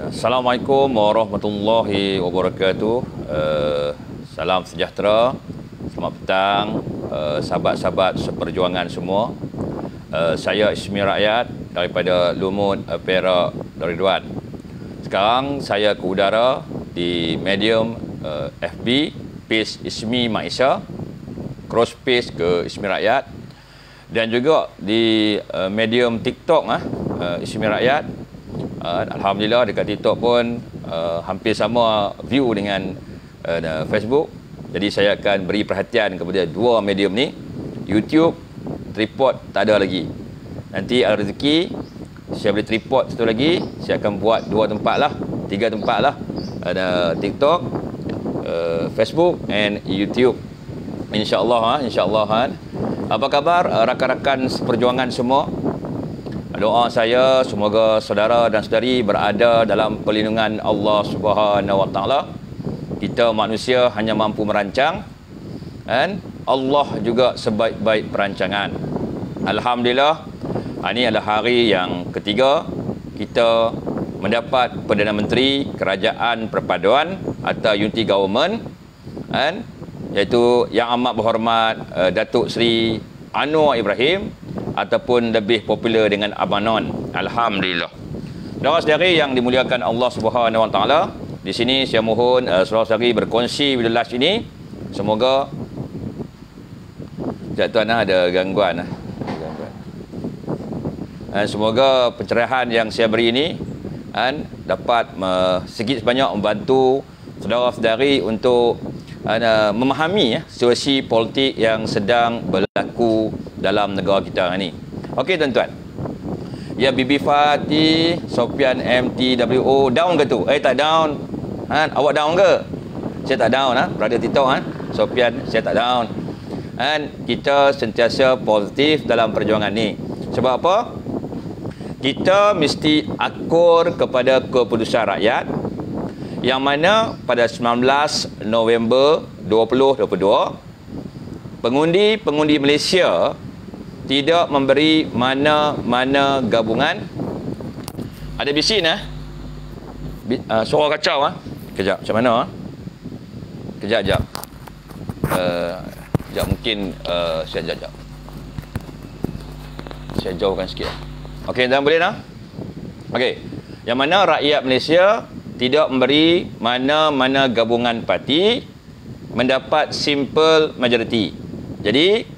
Assalamualaikum warahmatullahi wabarakatuh. Salam sejahtera. Selamat petang, sahabat-sahabat seperjuangan semua. Saya Ismi Rakyat daripada Lumut Perak Darussalam. Sekarang saya ke udara di medium FB page Ismi Maisha, cross page ke Ismi Rakyat, dan juga di medium TikTok Ismi Rakyat. Alhamdulillah dekat TikTok pun hampir sama view dengan Facebook. Jadi saya akan beri perhatian kepada dua medium ni. YouTube tripod tak ada lagi. Nanti ada rezeki saya beli tripod satu lagi, saya akan buat 2 tempat lah, 3 tempat lah. Ada TikTok, Facebook and YouTube. InsyaAllah Apa khabar rakan-rakan seperjuangan semua? Doa saya semoga saudara dan saudari berada dalam perlindungan Allah Subhanahu Wa Taala. Kita manusia hanya mampu merancang, dan Allah juga sebaik-baik perancangan. Alhamdulillah, ini adalah hari yang ketiga kita mendapat Perdana Menteri Kerajaan Perpaduan atau Unity Government, iaitu Yang Amat Berhormat Datuk Seri Anwar Ibrahim, ataupun lebih popular dengan Abang Non. Alhamdulillah. Saudara-saudari yang dimuliakan Allah Subhanahu Wa Taala, di sini saya mohon saudara-saudari berkongsi video live ini. Semoga tuan ada gangguan. Semoga pencerahan yang saya beri ini dapat sedikit sebanyak membantu saudara-saudari untuk memahami situasi politik yang sedang berlaku dalam negara kita ni. Okey tuan-tuan. Ya, Bibi Fatih, Sofian MTWO down ke tu? Tak down. Awak down ke? Saya tak down Berada TikTok Sofian, saya tak down. Kita sentiasa positif dalam perjuangan ni. Sebab apa? Kita mesti akur kepada keputusan rakyat yang mana pada 19 November 2022 pengundi Malaysia tidak memberi mana-mana gabungan. Ada bising suara kacau Kejap, macam mana Kejap mungkin saya saya jauhkan sikit. Okey, dan boleh okey, yang mana rakyat Malaysia tidak memberi mana-mana gabungan parti mendapat simple majority. Jadi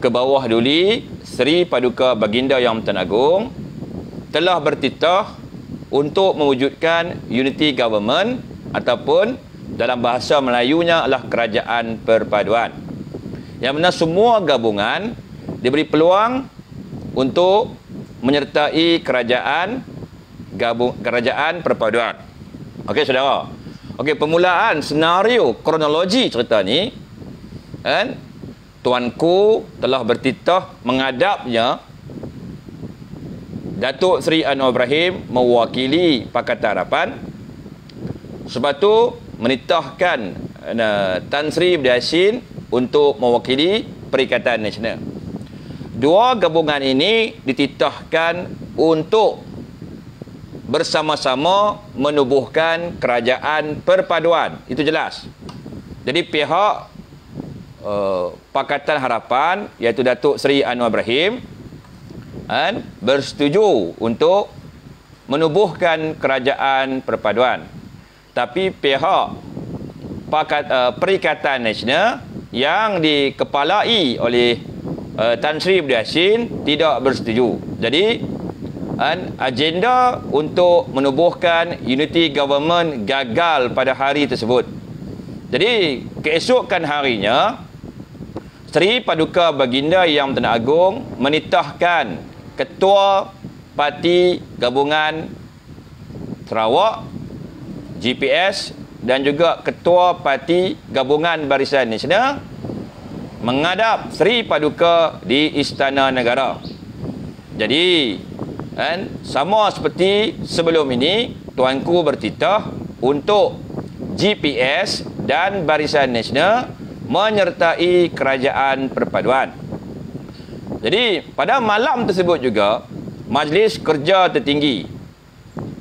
ke bawah duli Seri Paduka Baginda Yang Pertuan Agong telah bertitah untuk mewujudkan unity government, ataupun dalam bahasa Melayunya adalah kerajaan perpaduan, yang mana semua gabungan diberi peluang untuk menyertai kerajaan perpaduan. Okey saudara. Okey, permulaan senario kronologi cerita ni tuanku telah bertitah menghadapnya Datuk Seri Anwar Ibrahim mewakili Pakatan Harapan. Sebab tu menitahkan Tan Sri Abdul Yassin untuk mewakili Perikatan Nasional. Dua gabungan ini dititahkan untuk bersama-sama menubuhkan kerajaan perpaduan. Itu jelas. Jadi pihak Pakatan Harapan, iaitu Datuk Seri Anwar Ibrahim, bersetuju untuk menubuhkan kerajaan perpaduan. Tapi pihak Perikatan Nasional yang dikepalai oleh Tan Sri Abdul Yassin tidak bersetuju. Jadi agenda untuk menubuhkan unity government gagal pada hari tersebut. Jadi keesokan harinya Seri Paduka Baginda Yang Pertuan Agong menitahkan Ketua Parti Gabungan Sarawak GPS dan juga Ketua Parti Gabungan Barisan Nasional menghadap Seri Paduka di Istana Negara. Jadi sama seperti sebelum ini, tuanku bertitah untuk GPS dan Barisan Nasional menyertai kerajaan perpaduan. Jadi pada malam tersebut juga Majlis Kerja Tertinggi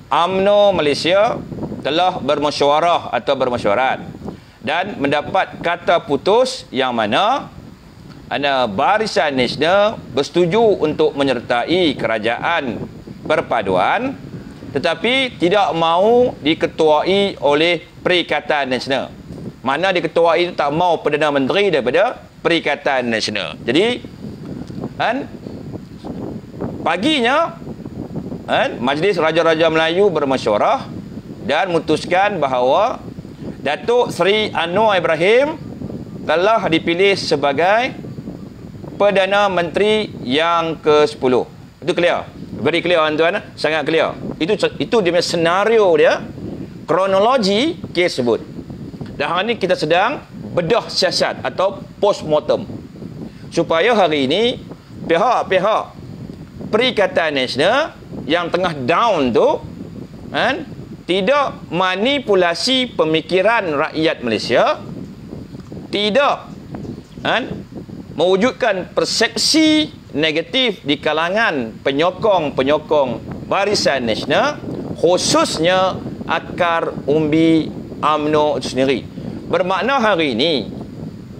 UMNO Malaysia telah bermesyuarah atau bermesyuarat dan mendapat kata putus yang mana Barisan Nasional bersetuju untuk menyertai kerajaan perpaduan tetapi tidak mahu diketuai oleh Perikatan Nasional. Mana diketuai itu tak mahu Perdana Menteri daripada Perikatan Nasional. Jadi paginya Majlis Raja-Raja Melayu bermesyuarah dan memutuskan bahawa Datuk Seri Anwar Ibrahim telah dipilih sebagai Perdana Menteri yang ke-10. Itu clear. Very clear tuan-tuan, sangat clear. Itu dia punya senario dia, kronologi kes sebut. Dan hari ini kita sedang bedah siasat atau postmortem. Supaya hari ini pihak-pihak Perikatan Nasional yang tengah down tu tidak manipulasi pemikiran rakyat Malaysia, tidak mewujudkan persepsi negatif di kalangan penyokong-penyokong Barisan Nasional, khususnya akar umbi UMNO itu sendiri. Bermakna hari ini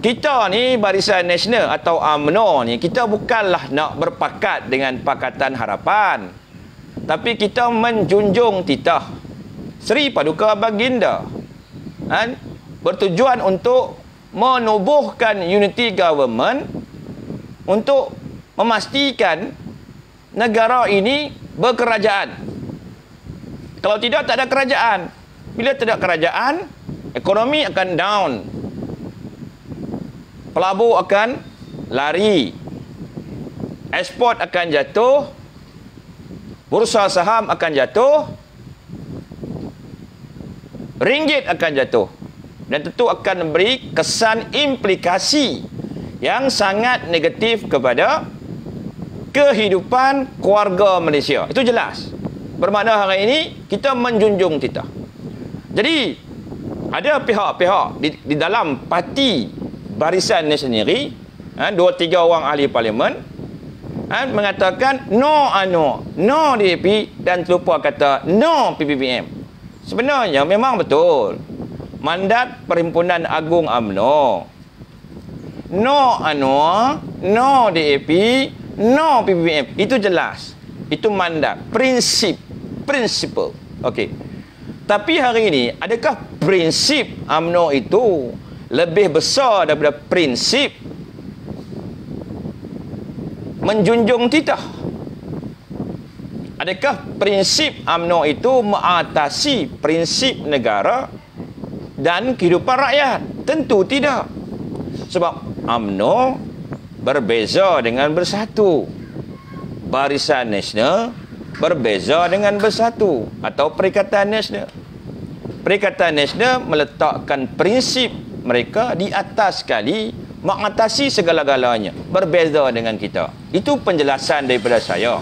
kita ni Barisan Nasional atau UMNO ni, kita bukanlah nak berpakat dengan Pakatan Harapan, tapi kita menjunjung titah Seri Paduka Baginda bertujuan untuk menubuhkan unity government untuk memastikan negara ini berkerajaan. Kalau tidak, tak ada kerajaan. Bila tidak kerajaan, ekonomi akan down, pelabur akan lari, ekspor akan jatuh, bursa saham akan jatuh, ringgit akan jatuh, dan tentu akan memberi kesan implikasi yang sangat negatif kepada kehidupan keluarga Malaysia. Itu jelas. Bermakna hari ini kita menjunjung titah. Jadi ada pihak-pihak di dalam parti Barisan Nasional sendiri, 2-3 orang ahli parlimen mengatakan no UMNO, no DAP, dan terlupa kata no PPPM. Sebenarnya memang betul mandat Perhimpunan Agung UMNO, no UMNO, no DAP, no PPPM. Itu jelas. Itu mandat, prinsipal. Okey. Tapi hari ini, adakah prinsip UMNO itu lebih besar daripada prinsip menjunjung titah? Adakah prinsip UMNO itu mengatasi prinsip negara dan kehidupan rakyat? Tentu tidak. Sebab UMNO berbeza dengan Bersatu. Barisan Nasional berbeza dengan Bersatu atau Perikatan Nasional. Perikatan Nasional meletakkan prinsip mereka di atas sekali, mengatasi segala-galanya. Berbeza dengan kita. Itu penjelasan daripada saya.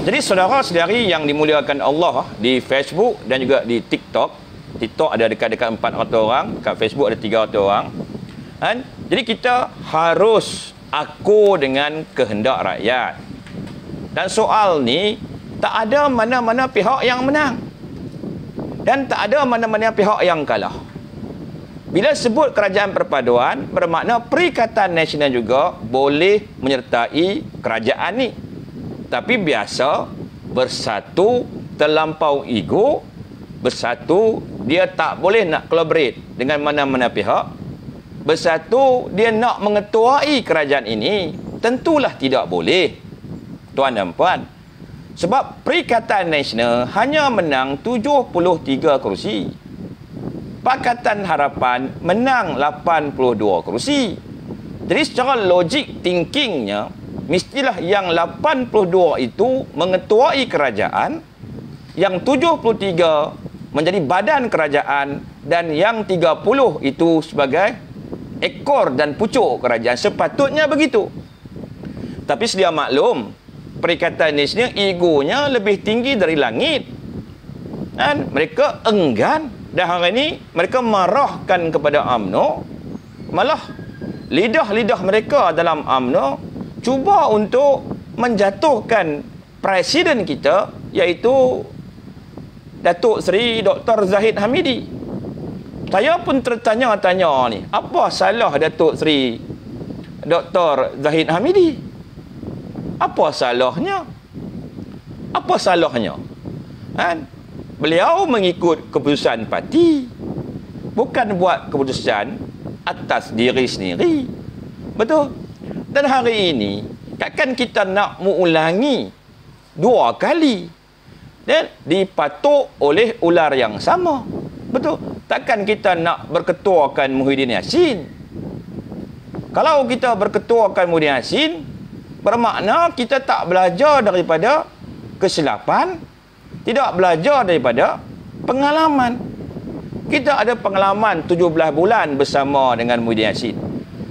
Jadi saudara-saudari yang dimuliakan Allah, di Facebook dan juga di TikTok. TikTok ada dekat-dekat 400 orang, kat Facebook ada 300 orang. Jadi kita harus akur dengan kehendak rakyat. Dan soal ni tak ada mana-mana pihak yang menang dan tak ada mana-mana pihak yang kalah. Bila sebut kerajaan perpaduan, bermakna Perikatan Nasional juga boleh menyertai kerajaan ni. Tapi biasa Bersatu terlampau ego, Bersatu dia tak boleh nak collaborate dengan mana-mana pihak. Bersatu dia nak mengetuai kerajaan ini, tentulah tidak boleh, tuan dan puan. Sebab Perikatan Nasional hanya menang 73 kerusi. Pakatan Harapan menang 82 kerusi. Jadi secara logik thinkingnya, mestilah yang 82 itu mengetuai kerajaan, yang 73 menjadi badan kerajaan, dan yang 30 itu sebagai ekor dan pucuk kerajaan. Sepatutnya begitu. Tapi sedia maklum, Perikatan Nasional egonya lebih tinggi dari langit. Dan mereka enggan, dan hari ini mereka marahkan kepada UMNO. Malah lidah-lidah mereka dalam UMNO cuba untuk menjatuhkan Presiden kita iaitu Datuk Seri Dr. Zahid Hamidi. Saya pun tertanya-tanya ni, apa salah Datuk Seri Dr. Zahid Hamidi? Apa salahnya? Apa salahnya? Kan? Beliau mengikut keputusan parti, bukan buat keputusan atas diri sendiri. Betul? Dan hari ini takkan kita nak mengulangi dua kali dan dipatuk oleh ular yang sama. Betul? Takkan kita nak berketuakan Muhyiddin Yassin. Kalau kita berketuakan Muhyiddin Yassin, bermakna kita tak belajar daripada kesilapan, tidak belajar daripada pengalaman. Kita ada pengalaman 17 bulan bersama dengan Muhyiddin Yassin.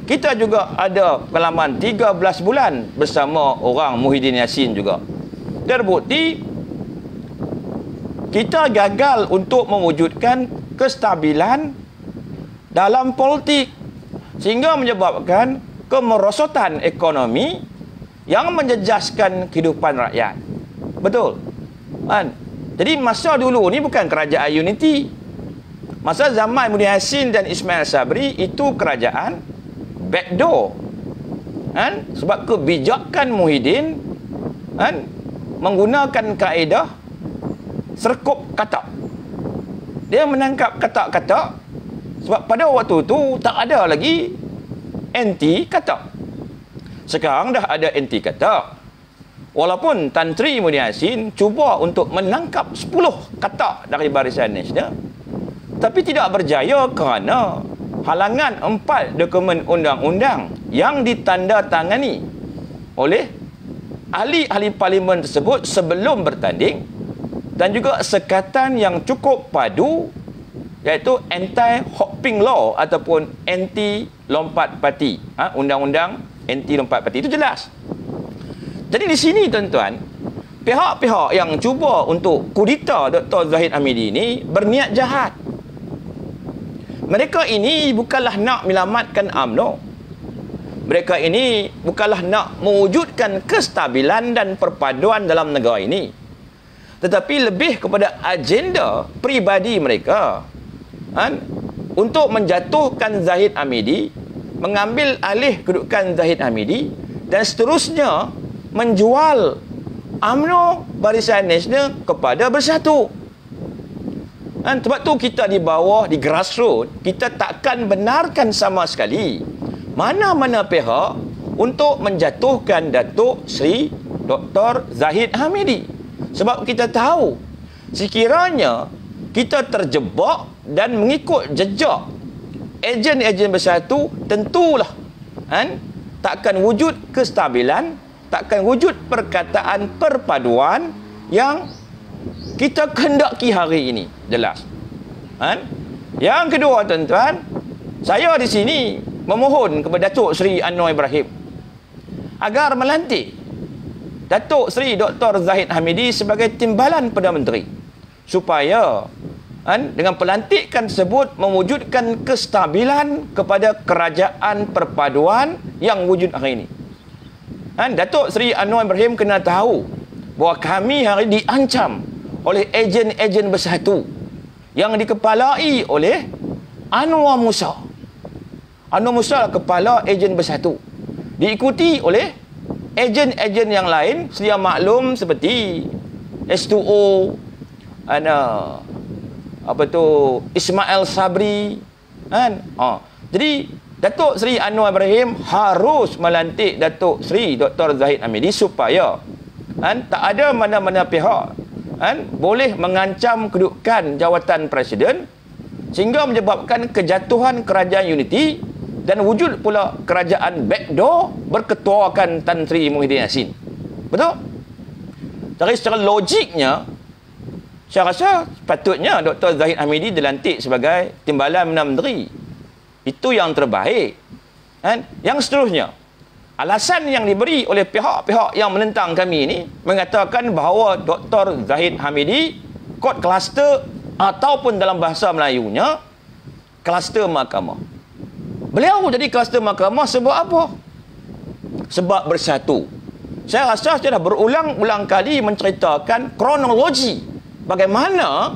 Kita juga ada pengalaman 13 bulan bersama orang Muhyiddin Yassin juga. Terbukti kita gagal untuk mewujudkan kestabilan dalam politik sehingga menyebabkan kemerosotan ekonomi yang menjejaskan kehidupan rakyat. Betul? Kan? Jadi masa dulu ni bukan kerajaan unity. Masa zaman Muhyiddin Yassin dan Ismail Sabri itu kerajaan backdoor. Kan? Sebab kebijakan Muhyiddin kan, menggunakan kaedah serkup katak. Dia menangkap katak-katak sebab pada waktu tu tak ada lagi anti katak. Sekarang dah ada anti katak. Walaupun Tan Sri Muhyiddin Yassin cuba untuk menangkap 10 katak dari Barisan Nasional, tapi tidak berjaya kerana halangan 4 dokumen undang-undang yang ditandatangani oleh ahli-ahli parlimen tersebut sebelum bertanding, dan juga sekatan yang cukup padu iaitu anti-hopping law ataupun anti lompat parti. Undang-undang anti lompat parti itu jelas. Jadi di sini tuan-tuan, pihak-pihak yang cuba untuk kudeta Dr. Zahid Hamidi ini berniat jahat. Mereka ini bukanlah nak menyelamatkan UMNO. Mereka ini bukanlah nak mewujudkan kestabilan dan perpaduan dalam negara ini, tetapi lebih kepada agenda peribadi mereka kan, untuk menjatuhkan Zahid Hamidi, mengambil alih kedudukan Zahid Hamidi dan seterusnya menjual UMNO Barisan Nasional kepada Bersatu. Kan, sebab tu kita di bawah, di grassroots, kita takkan benarkan sama sekali mana-mana pihak untuk menjatuhkan Datuk Seri Dr. Zahid Hamidi. Sebab kita tahu, sekiranya kita terjebak dan mengikut jejak ejen-ejen Bersatu, tentulah kan, takkan wujud kestabilan, takkan wujud perkataan perpaduan yang kita kehendaki hari ini. Jelas. Kan? Yang kedua tuan-tuan, saya di sini memohon kepada Datuk Seri Anwar Ibrahim agar melantik Datuk Seri Dr. Zahid Hamidi sebagai timbalan Perdana Menteri, supaya dengan pelantikan tersebut mewujudkan kestabilan kepada kerajaan perpaduan yang wujud hari ini. Datuk Seri Anwar Ibrahim kena tahu bahawa kami hari ini diancam oleh ejen-ejen Bersatu yang dikepalai oleh Anwar Musa. Anwar Musa kepala ejen Bersatu, diikuti oleh ejen-ejen yang lain sedia maklum seperti S2O, Ismail Sabri kan. Jadi Datuk Seri Anwar Ibrahim harus melantik Datuk Seri Dr. Zahid Hamidi supaya tak ada mana-mana pihak boleh mengancam kedudukan jawatan presiden sehingga menyebabkan kejatuhan kerajaan unity dan wujud pula kerajaan backdoor berketuakan Tan Sri Muhyiddin Yassin. Betul? Dari secara logiknya, saya rasa sepatutnya Dr. Zahid Hamidi dilantik sebagai timbalan Perdana Menteri. Itu yang terbaik. Yang seterusnya, alasan yang diberi oleh pihak-pihak yang menentang kami ini mengatakan bahawa Dr. Zahid Hamidi kod kluster ataupun dalam bahasa Melayunya kluster mahkamah. Beliau jadi kluster mahkamah sebab apa? Sebab Bersatu. Saya rasa saya dah berulang-ulang kali menceritakan kronologi bagaimana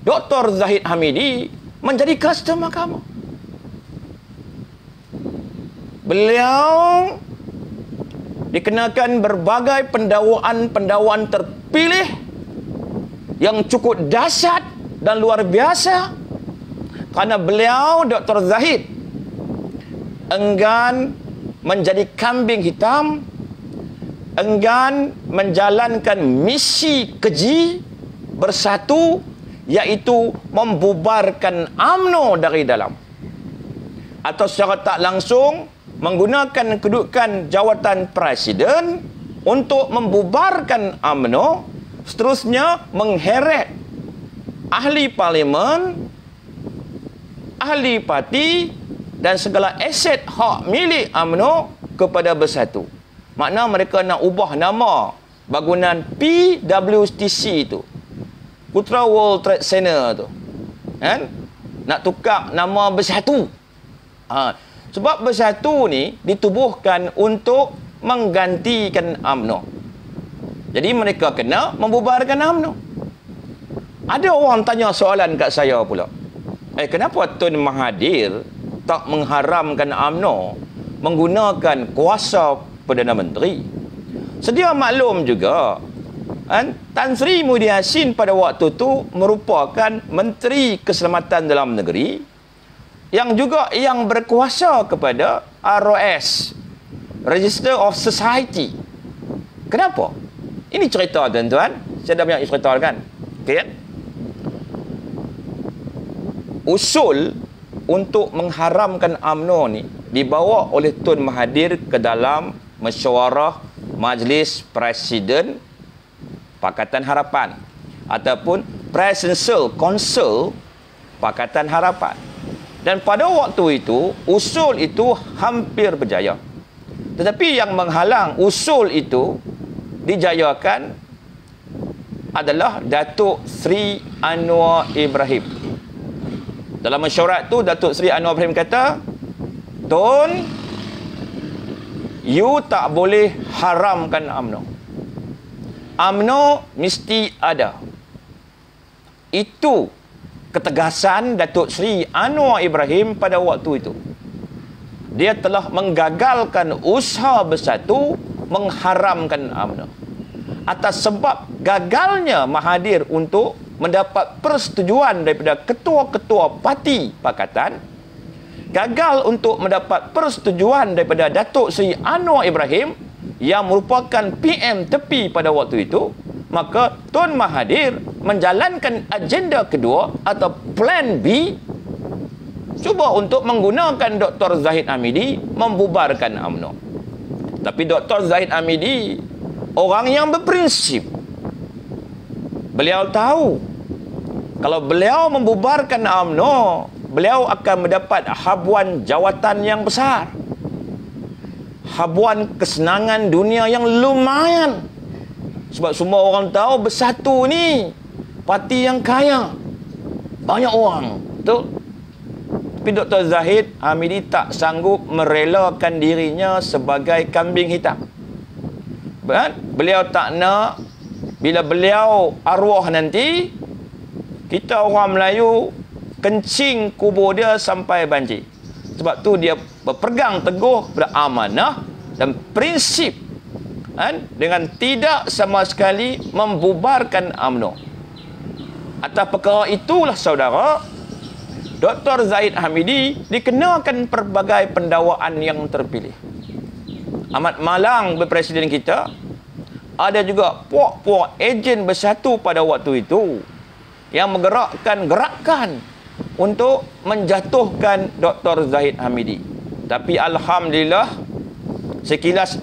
Dr. Zahid Hamidi menjadi customer kamu. Beliau dikenakan berbagai pendakwaan terpilih yang cukup dahsyat dan luar biasa kerana beliau, Dr. Zahid, enggan menjadi kambing hitam, enggan menjalankan misi keji bersatu, iaitu membubarkan UMNO dari dalam, atau secara tak langsung menggunakan kedudukan jawatan presiden untuk membubarkan UMNO, seterusnya mengheret ahli parlimen, ahli parti dan segala aset hak milik UMNO kepada Bersatu. Makna mereka nak ubah nama bangunan PWTC itu, Putra World Trade Center tu, kan? Nak tukar nama Bersatu. Sebab Bersatu ni ditubuhkan untuk menggantikan UMNO. Jadi mereka kena membubarkan UMNO. Ada orang tanya soalan kat saya pula. Kenapa Tun Mahathir tak mengharamkan UMNO menggunakan kuasa Perdana Menteri? Sedia maklum juga, Tan Sri Muhyiddin Yassin pada waktu itu merupakan Menteri Keselamatan Dalam Negeri yang juga yang berkuasa kepada ROS, Register of Society. Kenapa? Ini cerita, tuan-tuan. Saya dah banyak ceritakan. Okey, kan? Usul untuk mengharamkan UMNO ni dibawa oleh Tun Mahathir ke dalam mesyuarah Majlis Presiden Pakatan Harapan ataupun Presidential Council Pakatan Harapan. Dan pada waktu itu, usul itu hampir berjaya. Tetapi yang menghalang usul itu dijayakan adalah Datuk Seri Anwar Ibrahim. Dalam mesyuarat tu, Datuk Seri Anwar Ibrahim kata, Tun, you tak boleh haramkan UMNO. UMNO mesti ada. Itu ketegasan Datuk Seri Anwar Ibrahim pada waktu itu. Dia telah menggagalkan usaha Bersatu mengharamkan UMNO. Atas sebab gagalnya Mahathir untuk mendapat persetujuan daripada ketua-ketua parti pakatan, gagal untuk mendapat persetujuan daripada Datuk Seri Anwar Ibrahim yang merupakan PM tepi pada waktu itu, maka Tun Mahathir menjalankan agenda kedua atau plan B, cuba untuk menggunakan Dr. Zahid Hamidi membubarkan UMNO. Tapi Dr. Zahid Hamidi orang yang berprinsip. Beliau tahu kalau beliau membubarkan UMNO, beliau akan mendapat habuan jawatan yang besar, habuan kesenangan dunia yang lumayan. Sebab semua orang tahu Bersatu ni parti yang kaya, banyak orang, betul? Tapi Dr. Zahid Hamidi tak sanggup merelakan dirinya sebagai kambing hitam. Beliau tak nak bila beliau arwah nanti, kita orang Melayu kencing kubur dia sampai banjir. Sebab tu dia berpegang teguh pada amanah dan prinsip, dengan tidak sama sekali membubarkan UMNO. Atas perkara itulah, saudara, Dr. Zahid Hamidi dikenakan pelbagai pendakwaan yang terpilih. Amat malang berpresiden kita, ada juga puak-puak ejen Bersatu pada waktu itu yang menggerakkan gerakan untuk menjatuhkan Dr. Zahid Hamidi. Tapi alhamdulillah, sekilas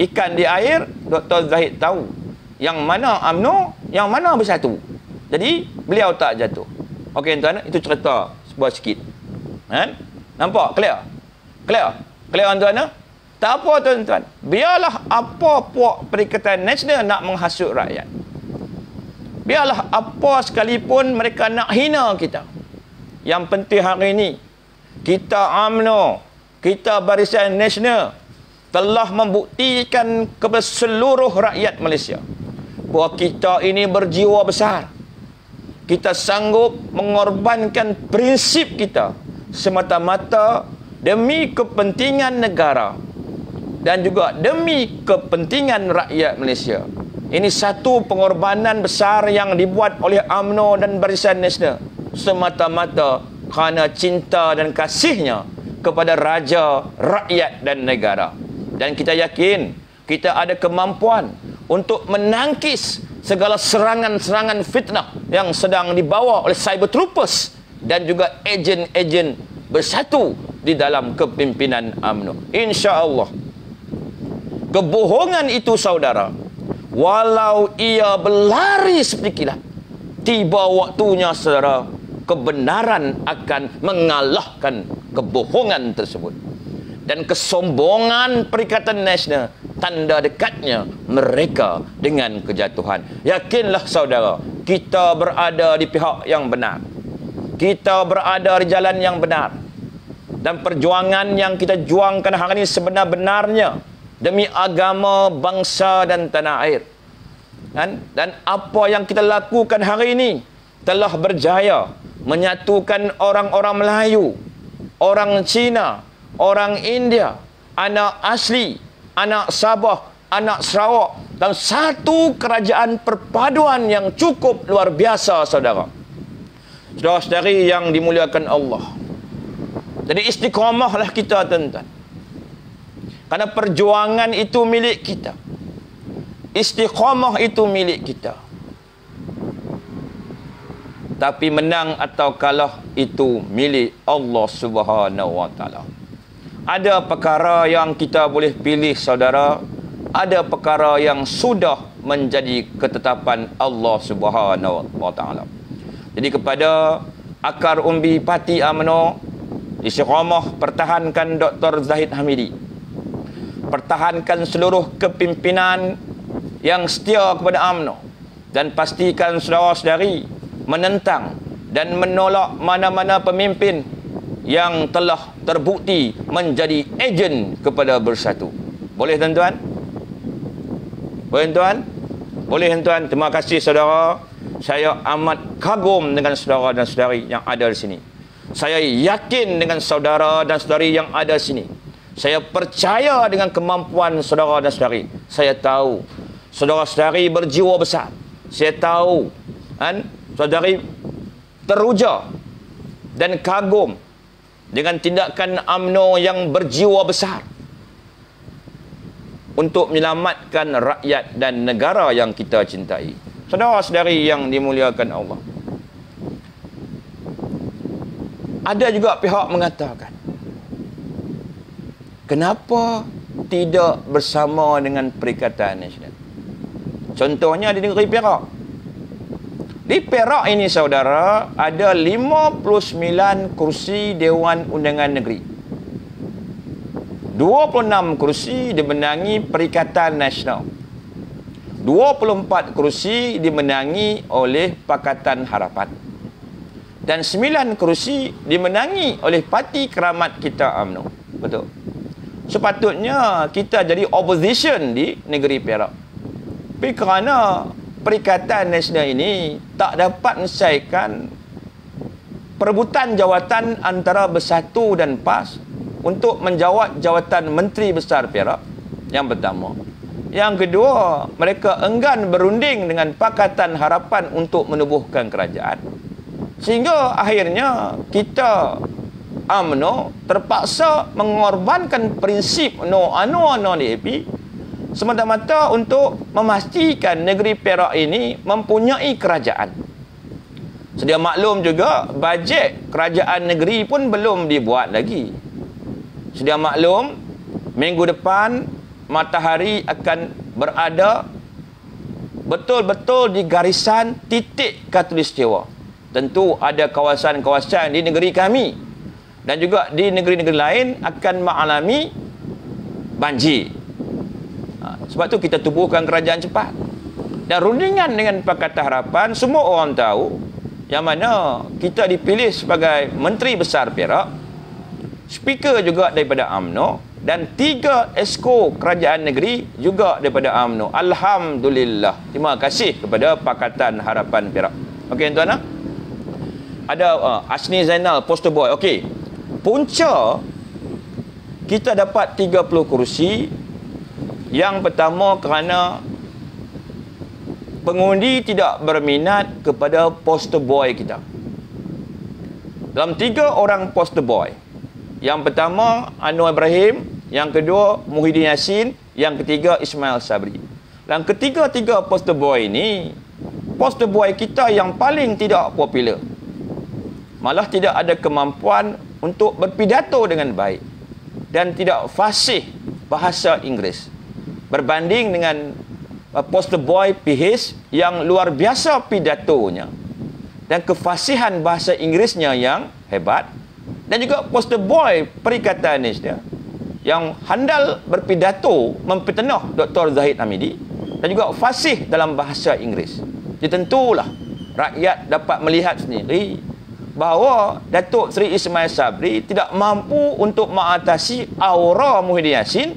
ikan di air, Dr. Zahid tahu yang mana UMNO, yang mana Bersatu. Jadi beliau tak jatuh. Okey tuan, itu cerita sebuah sikit. Nampak? Clear? Clear tuan? Tak apa tuan-tuan. Biarlah apa puak Perikatan Nasional nak menghasut rakyat. Biarlah apa sekalipun mereka nak hina kita. Yang penting hari ini, kita UMNO, kita Barisan Nasional, telah membuktikan kepada seluruh rakyat Malaysia bahawa kita ini berjiwa besar. Kita sanggup mengorbankan prinsip kita semata-mata demi kepentingan negara dan juga demi kepentingan rakyat Malaysia. Ini satu pengorbanan besar yang dibuat oleh UMNO dan Barisan Nasional semata-mata kerana cinta dan kasihnya kepada raja, rakyat dan negara. Dan kita yakin kita ada kemampuan untuk menangkis segala serangan-serangan fitnah yang sedang dibawa oleh cyber troopers dan juga ejen-ejen bersatu di dalam kepimpinan UMNO. InsyaAllah. Kebohongan itu, saudara, walau ia berlari seperti kilat, tiba waktunya, saudara, kebenaran akan mengalahkan kebohongan tersebut. Dan kesombongan Perikatan Nasional tanda dekatnya mereka dengan kejatuhan. Yakinlah, saudara, kita berada di pihak yang benar. Kita berada di jalan yang benar. Dan perjuangan yang kita juangkan hari ini sebenar-benarnya demi agama, bangsa dan tanah air. Dan apa yang kita lakukan hari ini telah berjaya menyatukan orang-orang Melayu, orang Cina, orang India, anak asli, anak Sabah, anak Sarawak, dan satu kerajaan perpaduan yang cukup luar biasa, saudara. Saudara-saudari yang dimuliakan Allah. Jadi istiqamahlah kita, tuan-tuan. Karena perjuangan itu milik kita. Istiqamah itu milik kita. Tapi menang atau kalah itu milik Allah Subhanahu wa taala. Ada perkara yang kita boleh pilih, saudara. Ada perkara yang sudah menjadi ketetapan Allah Subhanahu wa taala. Jadi kepada akar umbi parti UMNO, istiqamah pertahankan Dr. Zahid Hamidi. Pertahankan seluruh kepimpinan yang setia kepada UMNO. Dan pastikan saudara-saudari menentang dan menolak mana-mana pemimpin yang telah terbukti menjadi ejen kepada Bersatu. Boleh, tuan-tuan? Boleh, tuan? Boleh, tuan? Terima kasih, saudara. Saya amat kagum dengan saudara dan saudari yang ada di sini. Saya yakin dengan saudara dan saudari yang ada di sini. Saya percaya dengan kemampuan saudara dan saudari. Saya tahu saudara-saudari berjiwa besar. Saya tahu saudari teruja dan kagum dengan tindakan UMNO yang berjiwa besar untuk menyelamatkan rakyat dan negara yang kita cintai. Saudara-saudari yang dimuliakan Allah. Ada juga pihak mengatakan, kenapa tidak bersama dengan Perikatan Nasional? Contohnya di negeri Perak. Di Perak ini, saudara, ada 59 kursi Dewan Undangan Negeri. 26 kursi dimenangi Perikatan Nasional. 24 kursi dimenangi oleh Pakatan Harapan. Dan 9 kursi dimenangi oleh Parti Keramat kita UMNO. Betul. Sepatutnya kita jadi opposition di negeri Perak. Tapi kerana Perikatan Nasional ini tak dapat menyelesaikan perebutan jawatan antara Bersatu dan PAS untuk menjawat jawatan Menteri Besar Perak, yang pertama. Yang kedua, mereka enggan berunding dengan Pakatan Harapan untuk menubuhkan kerajaan. Sehingga akhirnya kita UMNO terpaksa mengorbankan prinsip no DAP semata-mata untuk memastikan negeri Perak ini mempunyai kerajaan. Sedia maklum juga, bajet kerajaan negeri pun belum dibuat lagi. Sedia maklum, minggu depan matahari akan berada betul-betul di garisan titik khatulistiwa. Tentu ada kawasan-kawasan di negeri kami dan juga di negeri-negeri lain akan mengalami banjir. Sebab tu kita tubuhkan kerajaan cepat. Dan rundingan dengan Pakatan Harapan, semua orang tahu yang mana kita dipilih sebagai Menteri Besar Perak, speaker juga daripada UMNO, dan 3 esko kerajaan negeri juga daripada UMNO. Alhamdulillah. Terima kasih kepada Pakatan Harapan Perak. Okey tuan-tuan. Ada Asni Zainal, poster boy. Okey. Punca kita dapat 30 kursi. Yang pertama kerana pengundi tidak berminat kepada poster boy kita. Dalam 3 orang poster boy, yang pertama Anwar Ibrahim, yang kedua Muhyiddin Yassin, yang ketiga Ismail Sabri. Dan ketiga-tiga poster boy ini, poster boy kita yang paling tidak popular. Malah tidak ada kemampuan untuk berpidato dengan baik dan tidak fasih bahasa Inggeris. Berbanding dengan poster boy PH yang luar biasa pidatonya dan kefasihan bahasa Inggerisnya yang hebat, dan juga poster boy Perikatan Malaysia yang handal berpidato mempertenah Dr. Zahid Hamidi dan juga fasih dalam bahasa Inggeris. Jadi tentulah rakyat dapat melihat sendiri bahawa Datuk Seri Ismail Sabri tidak mampu untuk mengatasi aura Muhyiddin Yassin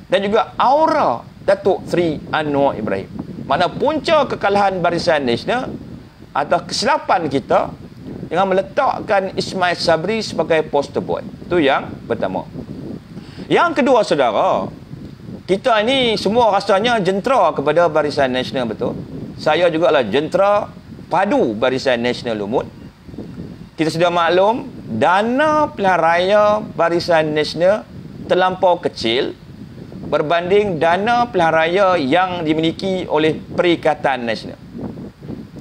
dan juga aura Datuk Seri Anwar Ibrahim. Mana punca kekalahan Barisan Nasional atau kesilapan kita dengan meletakkan Ismail Sabri sebagai poster boy. Itu yang pertama. Yang kedua, saudara, kita ini semua rasanya jentera kepada Barisan Nasional, betul? Saya juga adalah jentera padu Barisan Nasional Lumut. Kita sudah maklum, dana pilihan raya Barisan Nasional terlampau kecil berbanding dana pilihan raya yang dimiliki oleh Perikatan Nasional.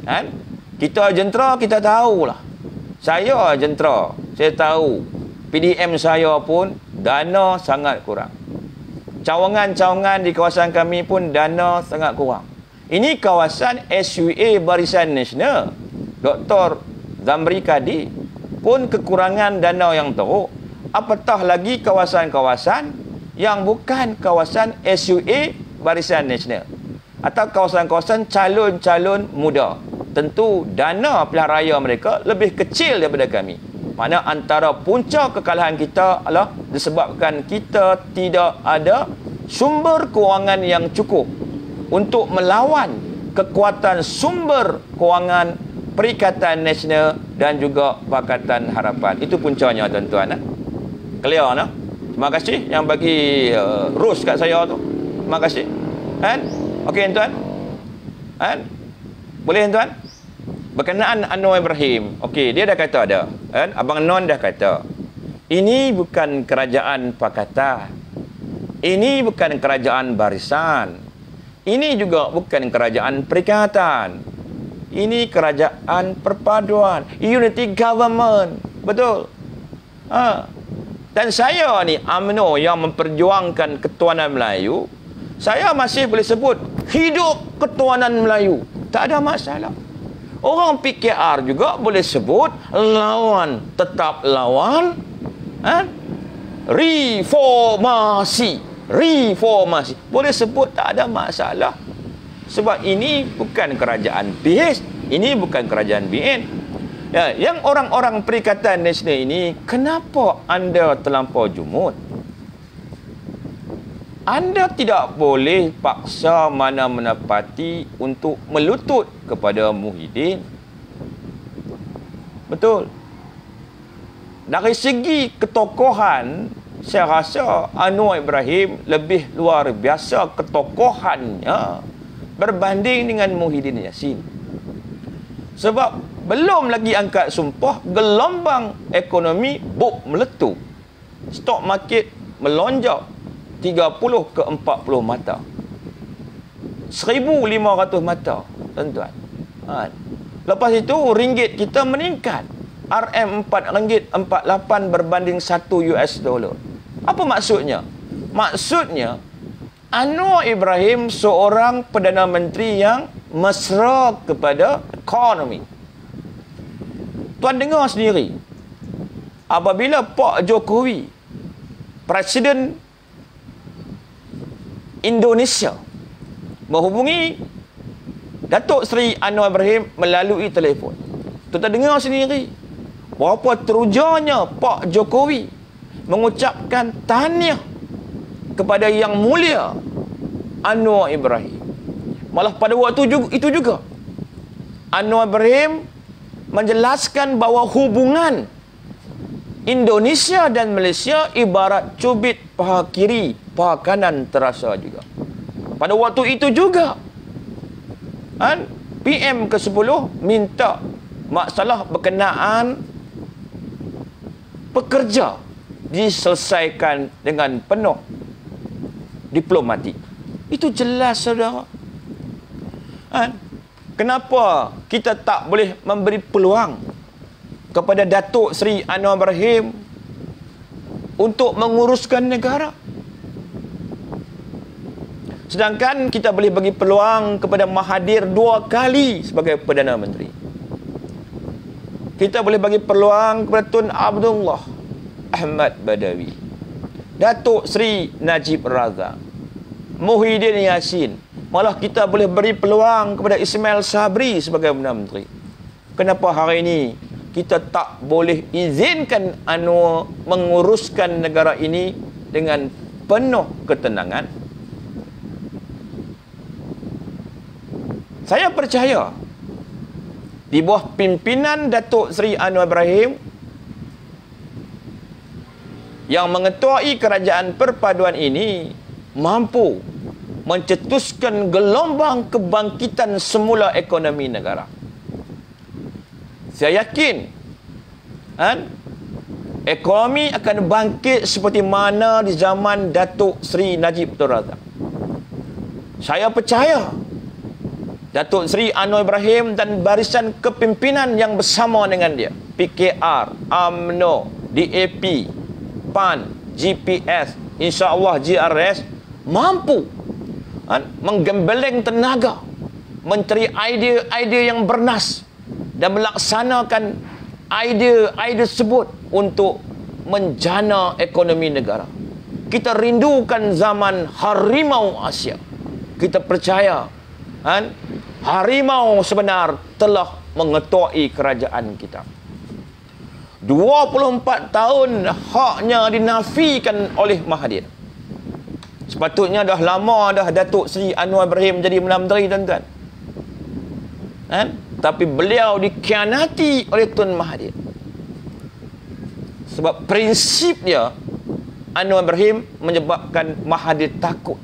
Kan? Kita jentera, kita tahulah. Saya jentera, saya tahu. PDM saya pun dana sangat kurang. Cawangan-cawangan di kawasan kami pun dana sangat kurang. Ini kawasan SUA Barisan Nasional. Dr. Zamri Kadi pun kekurangan dana yang teruk. Apatah lagi kawasan-kawasan yang bukan kawasan SUA Barisan Nasional atau kawasan-kawasan calon-calon muda. Tentu dana pilihan raya mereka lebih kecil daripada kami. Mana antara punca kekalahan kita adalah disebabkan kita tidak ada sumber kewangan yang cukup untuk melawan kekuatan sumber kewangan Perikatan Nasional dan juga Pakatan Harapan. Itu puncanya, tuan-tuan. Clear, no? Terima kasih yang bagi rose kat saya tu. Terima kasih. Kan? Okey, tuan. Kan? Boleh, tuan? Berkenaan Anwar Ibrahim. Okey, dia dah kata ada. Kan? Abang Non dah kata. Ini bukan kerajaan Pakatan. Ini bukan kerajaan Barisan. Ini juga bukan kerajaan Perikatan. Ini kerajaan perpaduan. Unity government. Betul. Dan saya ni UMNO yang memperjuangkan ketuanan Melayu, saya masih boleh sebut hidup ketuanan Melayu. Tak ada masalah. Orang PKR juga boleh sebut lawan, tetap lawan. Reformasi. Reformasi. Boleh sebut, tak ada masalah. Sebab ini bukan kerajaan PH, ini bukan kerajaan BN. Ya, yang orang-orang Perikatan Nasional ini, kenapa anda terlampau jumut? Anda tidak boleh paksa mana-mana parti untuk melutut kepada Muhyiddin. Betul. Dari segi ketokohan, saya rasa Anwar Ibrahim lebih luar biasa ketokohannya berbanding dengan Muhyiddin Yassin. Sebab belum lagi angkat sumpah, gelombang ekonomi meletup. Stok market melonjak 30 ke 40 mata. 1,500 mata, tuan-tuan. Lepas itu ringgit kita meningkat. RM4.48 berbanding 1 US dollar. Apa maksudnya? Maksudnya Anwar Ibrahim seorang Perdana Menteri yang mesra kepada ekonomi. Tuan dengar sendiri. Apabila Pak Jokowi, Presiden Indonesia, menghubungi Datuk Seri Anwar Ibrahim melalui telefon, tuan dengar sendiri berapa terujanya Pak Jokowi mengucapkan tahniah kepada yang mulia Anwar Ibrahim. Malah pada waktu itu juga Anwar Ibrahim menjelaskan bahawa hubungan Indonesia dan Malaysia ibarat cubit paha kiri, paha kanan terasa juga. Pada waktu itu juga PM ke-10 minta masalah berkenaan pekerja diselesaikan dengan penuh diplomatik. Itu jelas, saudara. Kenapa kita tak boleh memberi peluang kepada Datuk Seri Anwar Ibrahim untuk menguruskan negara? Sedangkan kita boleh bagi peluang kepada Mahathir 2 kali sebagai Perdana Menteri. Kita boleh bagi peluang kepada Tun Abdullah Ahmad Badawi, Datuk Seri Najib Razak, Muhyiddin Yassin. Malah kita boleh beri peluang kepada Ismail Sabri sebagai Perdana Menteri. Kenapa hari ini kita tak boleh izinkan Anwar menguruskan negara ini dengan penuh ketenangan? Saya percaya di bawah pimpinan Datuk Seri Anwar Ibrahim yang mengetuai kerajaan perpaduan ini mampu mencetuskan gelombang kebangkitan semula ekonomi negara. Saya yakin ekonomi akan bangkit seperti mana di zaman Datuk Seri Najib Tun Razak. Saya percaya Datuk Seri Anwar Ibrahim dan barisan kepimpinan yang bersama dengan dia, PKR, UMNO, DAP, PAN, GPS, insya-Allah GRS, mampu menggembleng tenaga, mencari idea-idea yang bernas dan melaksanakan idea-idea tersebut untuk menjana ekonomi negara. Kita rindukan zaman harimau Asia. Kita percaya harimau sebenar telah mengetuai kerajaan kita. 24 tahun haknya dinafikan oleh Mahathir. Sepatutnya dah lama dah Datuk Seri Anwar Ibrahim jadi Perdana Menteri, tuan-tuan. Tapi beliau dikhianati oleh Tun Mahathir. Sebab prinsip dia, Anwar Ibrahim, menyebabkan Mahathir takut.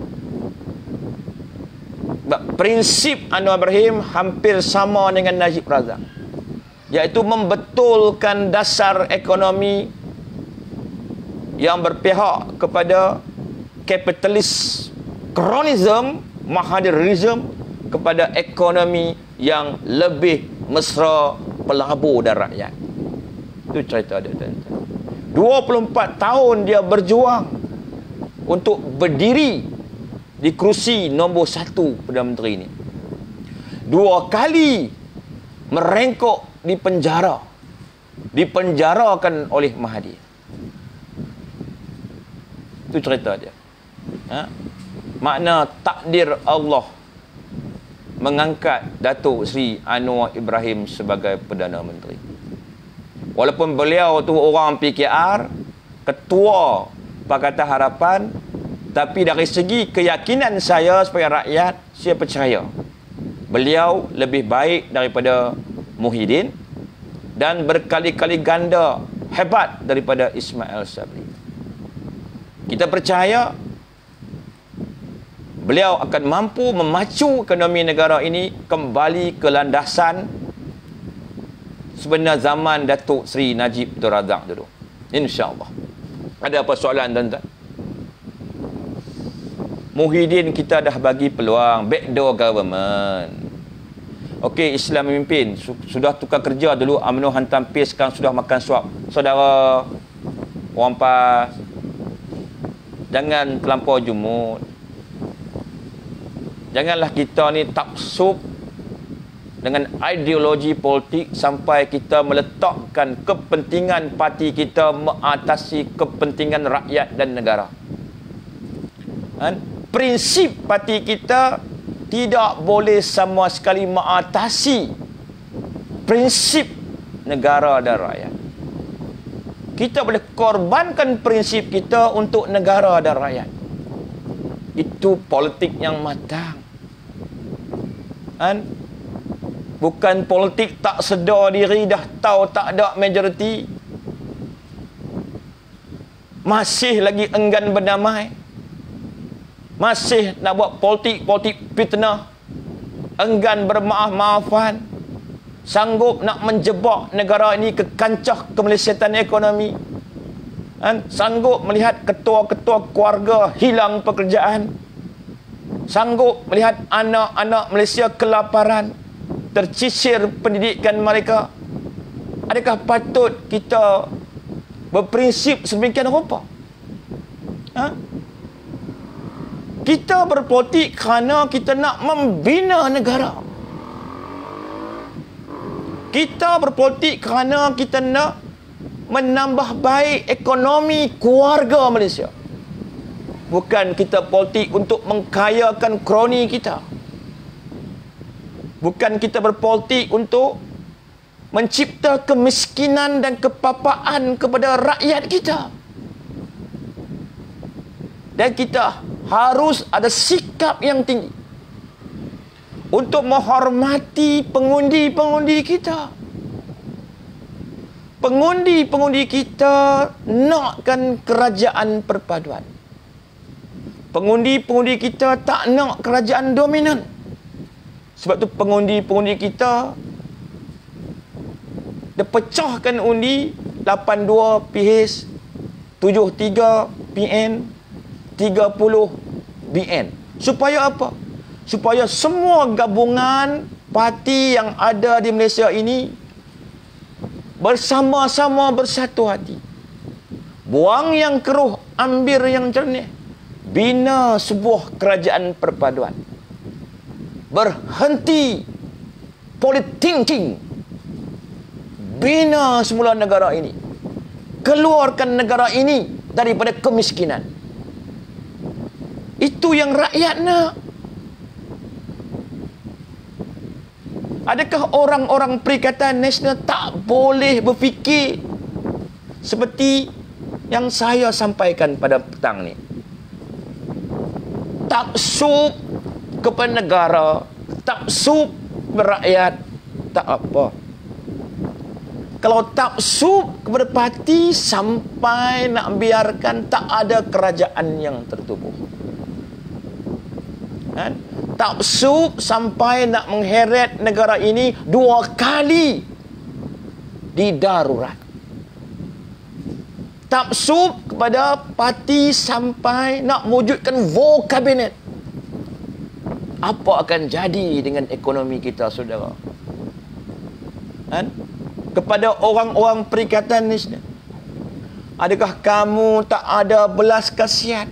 Sebab prinsip Anwar Ibrahim hampir sama dengan Najib Razak, iaitu membetulkan dasar ekonomi yang berpihak kepada kapitalis kronism, Mahathirism, kepada ekonomi yang lebih mesra pelabur dan rakyat. Itu cerita dia, tuan-tuan. 24 tahun dia berjuang untuk berdiri di kerusi nombor 1 Perdana Menteri ini. 2 kali merengkok di penjara, dipenjarakan oleh Mahathir. Itu cerita dia. Makna takdir Allah mengangkat Datuk Seri Anwar Ibrahim sebagai Perdana Menteri. Walaupun beliau tu orang PKR, ketua Pakatan Harapan, tapi dari segi keyakinan saya sebagai rakyat, saya percaya beliau lebih baik daripada Muhyiddin dan berkali-kali ganda hebat daripada Ismail Sabri. Kita percaya beliau akan mampu memacu ekonomi negara ini kembali ke landasan sebenar zaman Datuk Seri Najib Tun Razak dulu. InsyaAllah. Ada apa soalan, tuan-tuan? Muhyiddin kita dah bagi peluang backdoor government. Okey, Islam memimpin. Sudah tukar kerja dulu, UMNO hantam PAS, sekarang sudah makan suap. Saudara orang PAS, jangan terlampau jumut. Janganlah kita ni taksub dengan ideologi politik sampai kita meletakkan kepentingan parti kita mengatasi kepentingan rakyat dan negara. Prinsip parti kita tidak boleh sama sekali mengatasi prinsip negara dan rakyat. Kita boleh korbankan prinsip kita untuk negara dan rakyat. Itu politik yang matang. Kan? Bukan politik tak sedar diri, dah tahu tak ada majoriti, masih lagi enggan berdamai, masih nak buat politik fitnah, enggan bermaaf-maafan, sanggup nak menjebak negara ini ke kancah kemelesatan ekonomi, sanggup melihat ketua-ketua keluarga hilang pekerjaan, sanggup melihat anak-anak Malaysia kelaparan, tercicir pendidikan mereka. Adakah patut kita berprinsip sedemikian rupa? Kita berpolitik kerana kita nak membina negara. Kita berpolitik kerana kita nak menambah baik ekonomi keluarga Malaysia. Bukan kita politik untuk mengkayakan kroni kita. Bukan kita berpolitik untuk mencipta kemiskinan dan kepapaan kepada rakyat kita. Dan kita harus ada sikap yang tinggi untuk menghormati pengundi-pengundi kita. Pengundi-pengundi kita nakkan kerajaan perpaduan. Pengundi-pengundi kita tak nak kerajaan dominan. Sebab tu pengundi-pengundi kita dia pecahkan undi 82 PH, 73 PN, 30 BN. Supaya apa? Supaya semua gabungan parti yang ada di Malaysia ini bersama-sama bersatu hati. Buang yang keruh, ambil yang jernih. Bina sebuah kerajaan perpaduan. Berhenti politik. Bina semula negara ini. Keluarkan negara ini daripada kemiskinan. Itu yang rakyat nak. Adakah orang-orang Perikatan Nasional tak boleh berfikir seperti yang saya sampaikan pada petang ni? Taksub kepada negara, taksub berakyat, tak apa. Kalau taksub kepada parti sampai nak biarkan tak ada kerajaan yang tertubuh. Kan? Taksub sampai nak mengheret negara ini 2 kali di darurat. Taksub kepada parti sampai nak mewujudkan war kabinet. Apa akan jadi dengan ekonomi kita, saudara? Kan? Kepada orang-orang Perikatan Nasional, adakah kamu tak ada belas kasihan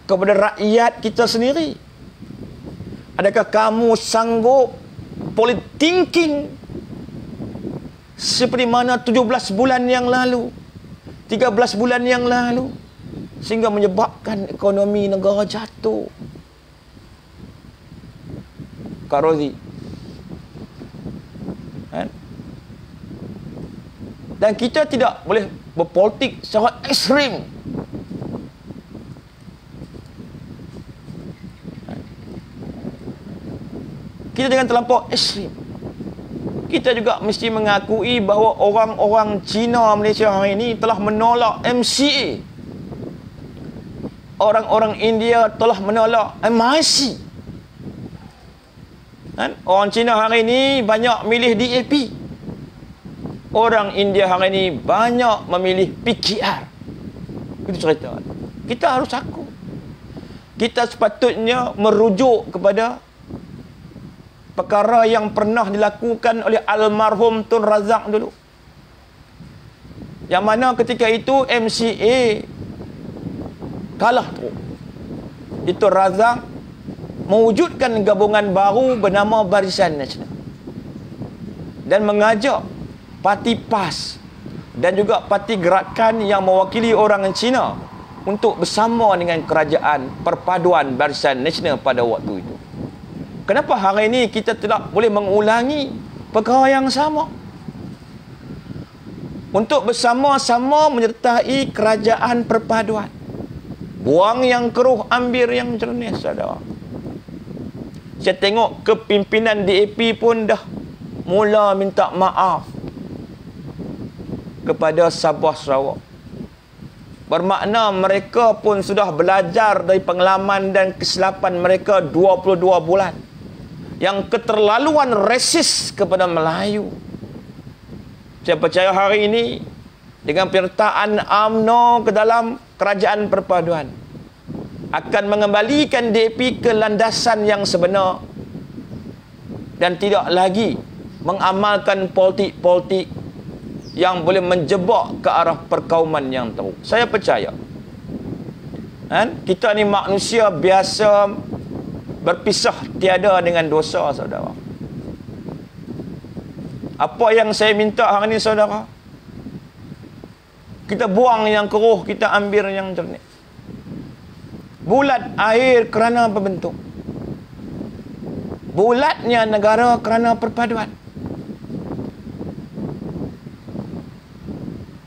kepada rakyat kita sendiri? Adakah kamu sanggup politik seperti mana 17 bulan yang lalu, 13 bulan yang lalu, sehingga menyebabkan ekonomi negara jatuh? Kak Rozi, kan? Dan kita tidak boleh berpolitik secara ekstrim. Kita jangan terlampau ekstrim. Kita juga mesti mengakui bahawa orang-orang Cina Malaysia hari ini telah menolak MCA. Orang-orang India telah menolak MIC. Kan? Orang Cina hari ini banyak milih DAP. Orang India hari ini banyak memilih PKR. Itu cerita. Kita harus akui. Kita sepatutnya merujuk kepada perkara yang pernah dilakukan oleh almarhum Tun Razak dulu. Yang mana ketika itu MCA kalah teruk. Itu Razak mewujudkan gabungan baru bernama Barisan Nasional dan mengajak parti PAS dan juga parti gerakan yang mewakili orang Cina untuk bersama dengan kerajaan perpaduan Barisan Nasional pada waktu itu. Kenapa hari ini kita tidak boleh mengulangi perkara yang sama? untuk bersama-sama menyertai kerajaan perpaduan. Buang yang keruh, ambil yang jernih, saudara. Saya tengok kepimpinan DAP pun dah mula minta maaf kepada Sabah Sarawak. Bermakna mereka pun sudah belajar dari pengalaman dan kesilapan mereka 22 bulan yang keterlaluan resis kepada Melayu. Saya percaya hari ini dengan penyertaan UMNO ke dalam kerajaan perpaduan akan mengembalikan DAP ke landasan yang sebenar dan tidak lagi mengamalkan politik-politik yang boleh menjebak ke arah perkauman yang teruk. Saya percaya kita ni manusia biasa berpisah tiada dengan dosa, saudara. Apa yang saya minta hari ini, saudara, kita buang yang keruh, kita ambil yang jernih. Bulat air kerana berbentuk, bulatnya negara kerana perpaduan.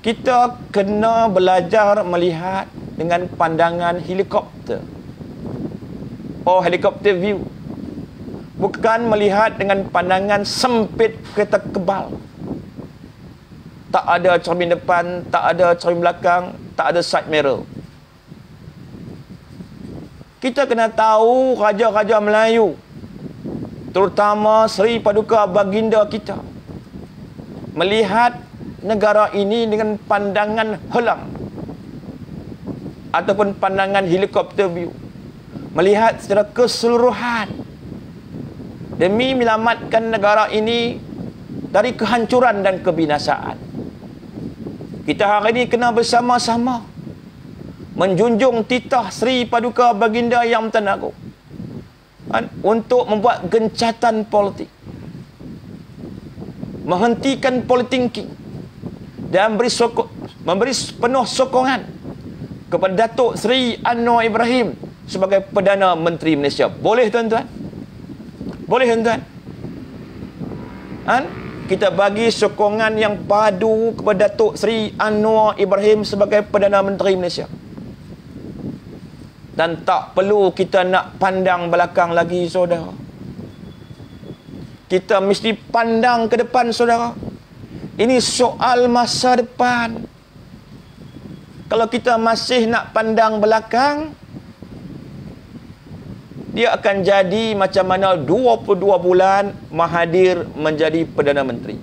Kita kena belajar melihat dengan pandangan helikopter. Helikopter view. Bukan melihat dengan pandangan sempit kereta kebal. Tak ada cermin depan, tak ada cermin belakang, tak ada side mirror. Kita kena tahu raja-raja Melayu, terutama Seri Paduka Baginda kita, melihat negara ini dengan pandangan helang ataupun pandangan helikopter view, melihat secara keseluruhan demi menyelamatkan negara ini dari kehancuran dan kebinasaan. Kita hari ini kena bersama-sama menjunjung titah Seri Paduka Baginda Yang Agung untuk membuat gencatan politik, menghentikan politik dan memberi penuh sokongan kepada Datuk Seri Anwar Ibrahim sebagai Perdana Menteri Malaysia. Boleh, tuan-tuan? Boleh, tuan-tuan? Kita bagi sokongan yang padu kepada Datuk Seri Anwar Ibrahim sebagai Perdana Menteri Malaysia. Dan tak perlu kita nak pandang belakang lagi, saudara. Kita mesti pandang ke depan, saudara. Ini soal masa depan. Kalau kita masih nak pandang belakang, dia akan jadi macam mana 22 bulan Mahathir menjadi Perdana Menteri.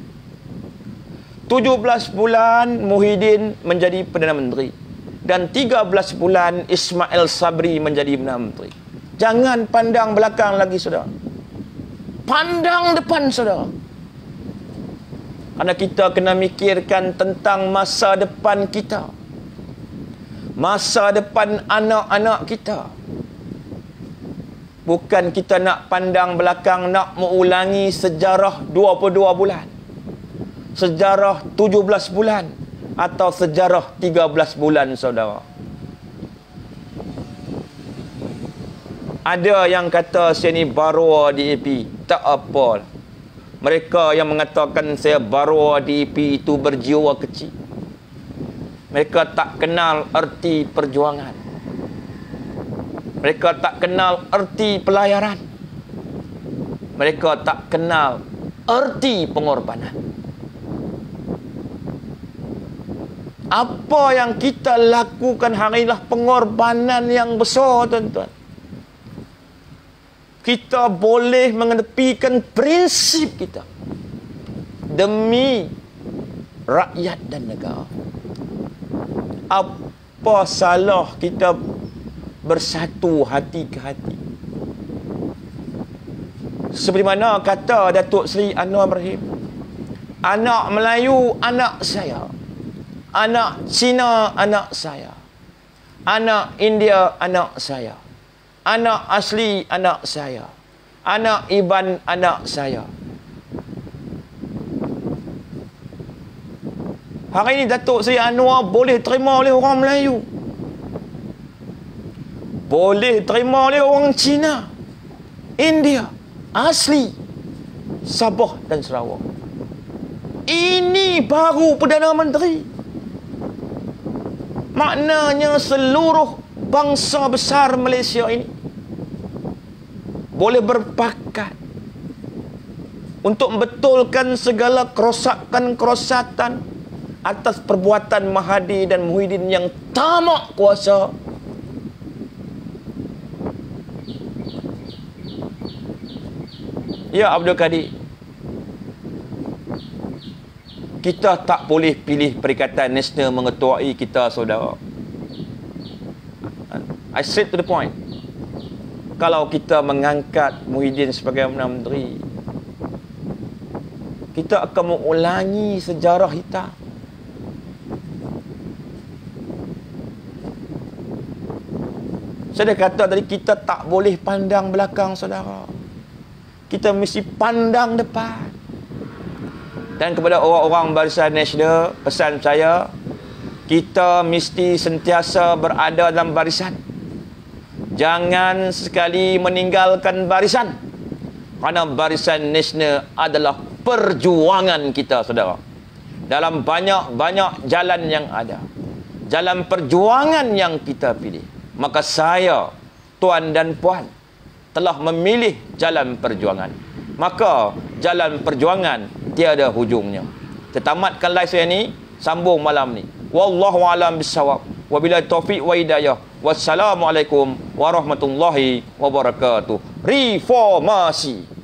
17 bulan Muhyiddin menjadi Perdana Menteri. Dan 13 bulan Ismail Sabri menjadi Perdana Menteri. Jangan pandang belakang lagi, saudara. Pandang depan, saudara. Karena kita kena mikirkan tentang masa depan kita. Masa depan anak-anak kita. Bukan kita nak pandang belakang, nak mengulangi sejarah 22 bulan. Sejarah 17 bulan. Atau sejarah 13 bulan, saudara. Ada yang kata saya ni baru DAP. Tak apa. Mereka yang mengatakan saya baru DAP itu berjiwa kecil. Mereka tak kenal erti perjuangan. Mereka tak kenal erti pelayaran. Mereka tak kenal erti pengorbanan. Apa yang kita lakukan hari ini adalah pengorbanan yang besar, tuan-tuan. Kita boleh mengedepikan prinsip kita demi rakyat dan negara. Apa salah kita bersatu hati ke hati? Seperti mana kata Datuk Seri Anwar Ibrahim, anak Melayu anak saya, anak Cina anak saya, anak India anak saya, anak asli anak saya, anak Iban anak saya. Hari ini Datuk Seri Anwar boleh terima oleh orang Melayu, boleh terima oleh orang Cina, India, asli, Sabah dan Sarawak. Ini baru Perdana Menteri. Maknanya seluruh bangsa besar Malaysia ini boleh berpakat untuk membetulkan segala kerosakan-kerosatan atas perbuatan Mahathir dan Muhyiddin yang tamak kuasa. Ya Abdul Kadir, kita tak boleh pilih Perikatan Nasional mengetuai kita, saudara. I straight to the point. Kalau kita mengangkat Muhyiddin sebagai Perdana Menteri, kita akan mengulangi sejarah hitam. Saya dah kata tadi, kita tak boleh pandang belakang, saudara. Kita mesti pandang depan. Dan kepada orang-orang Barisan Nasional, pesan saya, kita mesti sentiasa berada dalam barisan. Jangan sekali meninggalkan barisan. Kerana Barisan Nasional adalah perjuangan kita, saudara. Dalam banyak-banyak jalan yang ada, jalan perjuangan yang kita pilih, maka saya, tuan dan puan, telah memilih jalan perjuangan. Maka jalan perjuangan tiada hujungnya. Kita tamatkan live saya ni, sambung malam ni. Wallahu a'lam bissawab. Wabillahi taufiq wa hidayah. Wassalamualaikum warahmatullahi wabarakatuh. Reformasi.